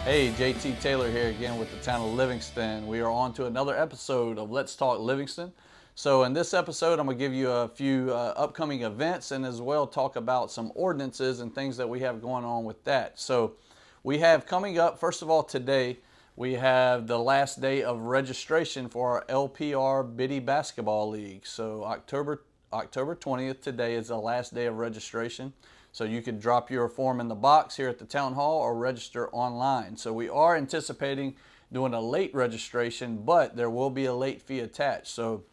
Hey, JT Taylor here again with the town of Livingston. We are on to another episode of Let's Talk Livingston. So in this episode, I'm going to give you a few upcoming events and as well talk about some ordinances and things that we have going on with that. So we have coming up, first of all, today, we have the last day of registration for our LPR Biddy Basketball League. So October 20th today is the last day of registration. So you could drop your form in the box here at the town hall or register online. So we are anticipating doing a late registration, but there will be a late fee attached. So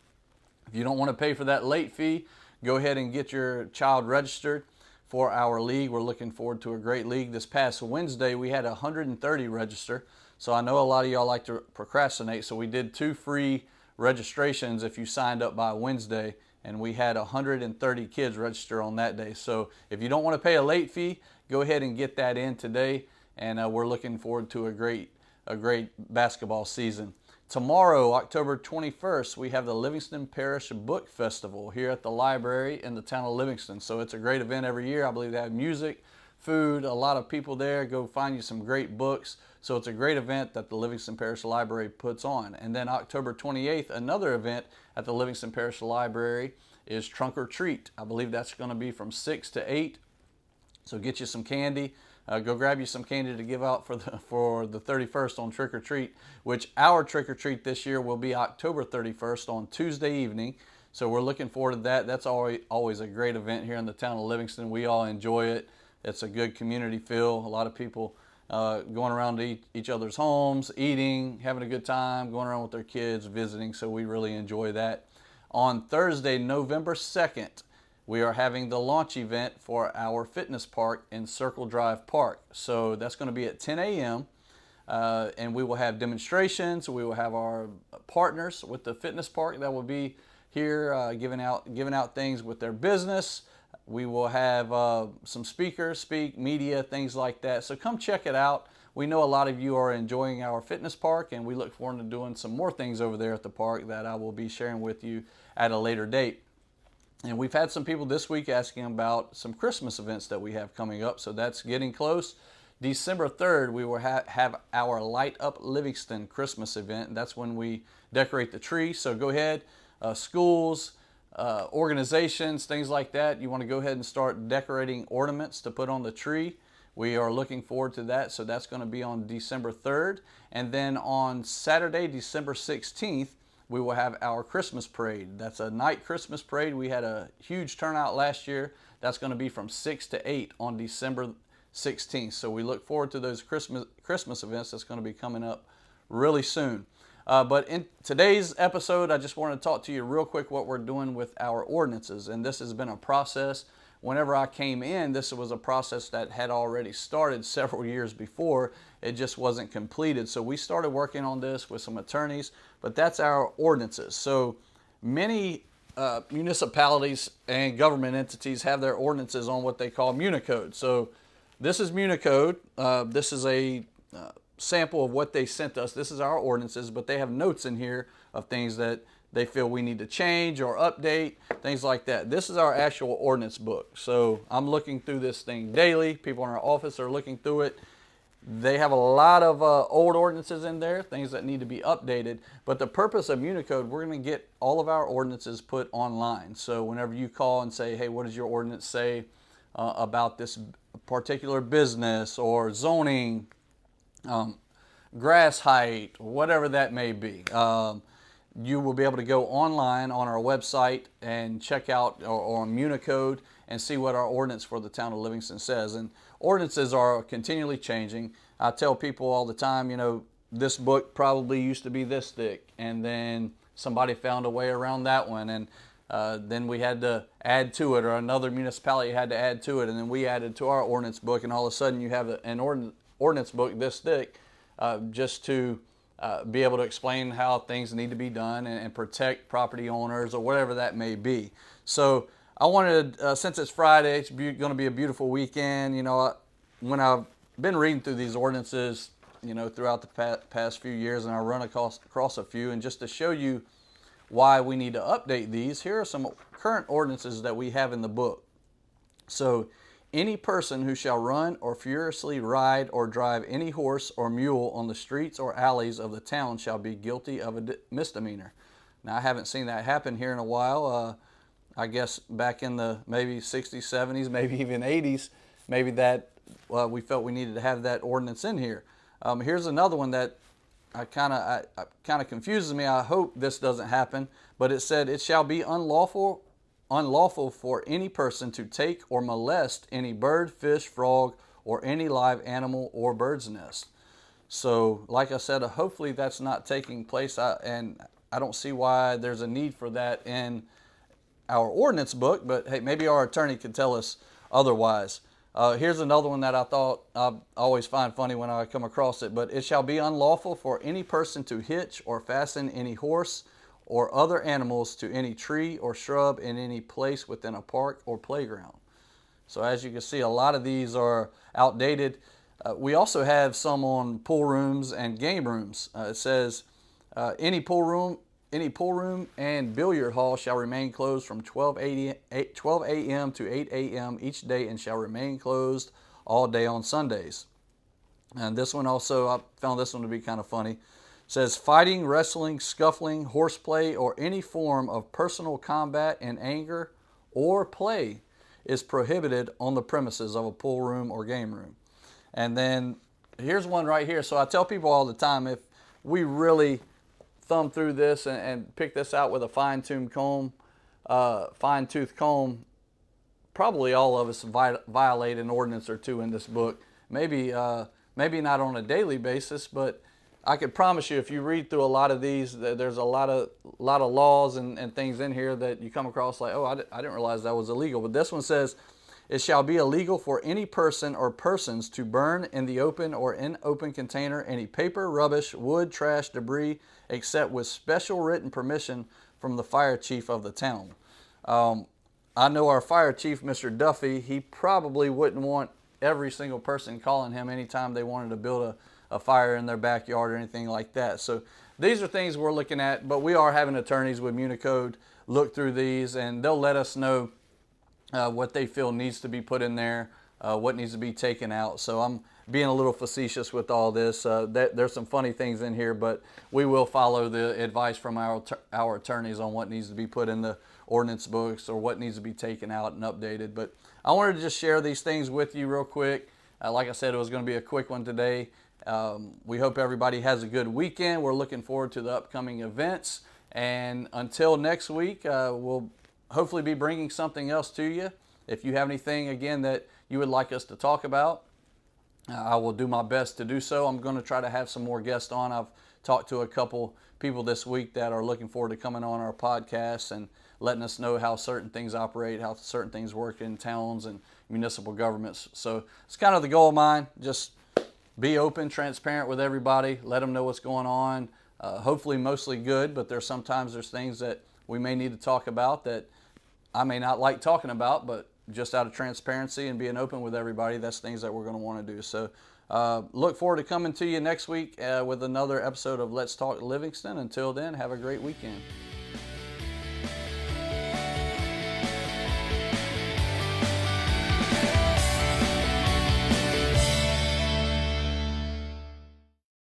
if you don't want to pay for that late fee, go ahead and get your child registered for our league. We're looking forward to a great league. This past Wednesday, we had 130 register. So I know a lot of y'all like to procrastinate. So we did 2 free registrations if you signed up by Wednesday. And we had 130 kids register on that day. So if you don't want to pay a late fee, go ahead and get that in today. And we're looking forward to a great basketball season. Tomorrow, October 21st, we have the Livingston Parish Book Festival here at the library in the town of Livingston. So it's a great event every year. I believe they have music, food, a lot of people there. Go find you some great books. So it's a great event that the Livingston Parish Library puts on. And then October 28th, another event at the Livingston Parish Library is Trunk or Treat. I believe that's going to be from 6 to 8. So get you some candy. Go grab you some candy to give out for the 31st on Trick or Treat, which our Trick or Treat this year will be October 31st on Tuesday evening. So we're looking forward to that. That's always a great event here in the town of Livingston. We all enjoy it. It's a good community feel. A lot of people going around to each other's homes, eating, having a good time, going around with their kids, visiting. So we really enjoy that. On Thursday, November 2nd, we are having the launch event for our fitness park in Circle Drive Park. So that's going to be at 10 a.m. And we will have demonstrations. We will have our partners with the fitness park that will be here giving out things with their business. We will have some speakers speak, media, things like that. So come check it out. We know a lot of you are enjoying our fitness park, and we look forward to doing some more things over there at the park that I will be sharing with you at a later date. And we've had some people this week asking about some Christmas events that we have coming up, so that's getting close. December 3rd, we will have our Light Up Livingston Christmas event, and that's when we decorate the tree. So go ahead, schools, organizations, things like that. You want to go ahead and start decorating ornaments to put on the tree. We are looking forward to that. So that's going to be on December 3rd. And then on Saturday, December 16th, we will have our Christmas parade. That's a night Christmas parade. We had a huge turnout last year. That's going to be from 6 to 8 on December 16th. So we look forward to those Christmas events that's going to be coming up really soon. But in today's episode, I just wanted to talk to you real quick what we're doing with our ordinances. And this has been a process. Whenever I came in, this was a process that had already started several years before. It just wasn't completed. So we started working on this with some attorneys, but that's our ordinances. So many municipalities and government entities have their ordinances on what they call Municode. So this is Municode. This is a sample of what they sent us. This is our ordinances, but they have notes in here of things that they feel we need to change or update, things like that. This is our actual ordinance book. So I'm looking through this thing daily. People in our office are looking through it. They have a lot of old ordinances in there, things that need to be updated. But the purpose of Municode, we're going to get all of our ordinances put online. So whenever you call and say, hey, what does your ordinance say about this particular business or zoning, grass height, whatever that may be, you will be able to go online on our website and check out or on Municode and see what our ordinance for the town of Livingston says. And ordinances are continually changing. I tell people all the time, you know, this book probably used to be this thick, and then somebody found a way around that one, and then we had to add to it, or another municipality had to add to it, and then we added to our ordinance book, and all of a sudden you have an ordinance book this thick just to be able to explain how things need to be done and protect property owners or whatever that may be. So I wanted, since it's Friday, it's going to be a beautiful weekend. You know, when I've been reading through these ordinances, you know, throughout the past few years, and I run across a few, and just to show you why we need to update these, here are some current ordinances that we have in the book. So Any person who shall run or furiously ride or drive any horse or mule on the streets or alleys of the town shall be guilty of a misdemeanor. Now, I haven't seen that happen here in a while. I guess back in the maybe 60s, 70s, maybe even 80s, maybe that we felt we needed to have that ordinance in here. Here's another one that kind of confuses me. I hope this doesn't happen, but it said, it shall be unlawful for any person to take or molest any bird, fish, frog, or any live animal or bird's nest. So, like I said, hopefully that's not taking place, and I don't see why there's a need for that in our ordinance book, but hey, maybe our attorney could tell us otherwise. Here's another one that I thought I always find funny when I come across it, but it shall be unlawful for any person to hitch or fasten any horse or other animals to any tree or shrub in any place within a park or playground. So as you can see, a lot of these are outdated. We also have some on pool rooms and game rooms. It says, any pool room and billiard hall shall remain closed from 12 a.m. to 8 a.m. each day and shall remain closed all day on Sundays. And this one also, I found this one to be kind of funny. It says, fighting, wrestling, scuffling, horseplay, or any form of personal combat in anger or play is prohibited on the premises of a pool room or game room. And then here's one right here. So I tell people all the time, if we really thumb through this and pick this out with a fine-tooth comb, probably all of us violate an ordinance or two in this book. Maybe not on a daily basis, but I could promise you, if you read through a lot of these, there's a lot of laws and things in here that you come across like, oh, I didn't realize that was illegal. But this one says, it shall be illegal for any person or persons to burn in the open or in open container any paper, rubbish, wood, trash, debris, except with special written permission from the fire chief of the town. I know our fire chief, Mr. Duffy, he probably wouldn't want every single person calling him anytime they wanted to build a fire in their backyard or anything like that. So these are things we're looking at, but we are having attorneys with Municode look through these, and they'll let us know what they feel needs to be put in there, what needs to be taken out. So I'm being a little facetious with all this. There's some funny things in here, but we will follow the advice from our attorneys on what needs to be put in the ordinance books or what needs to be taken out and updated. But I wanted to just share these things with you real quick. Like I said, it was going to be a quick one today. We hope everybody has a good weekend. We're looking forward to the upcoming events. And until next week, we'll hopefully be bringing something else to you. If you have anything, again, that you would like us to talk about, I will do my best to do so. I'm going to try to have some more guests on. I've talked to a couple people this week that are looking forward to coming on our podcast and letting us know how certain things operate, how certain things work in towns and municipal governments. So it's kind of the goal of mine. Just be open, transparent with everybody. Let them know what's going on. Hopefully mostly good, but there's things that we may need to talk about that I may not like talking about, but just out of transparency and being open with everybody, that's things that we're going to want to do. So look forward to coming to you next week with another episode of Let's Talk Livingston. Until then, have a great weekend.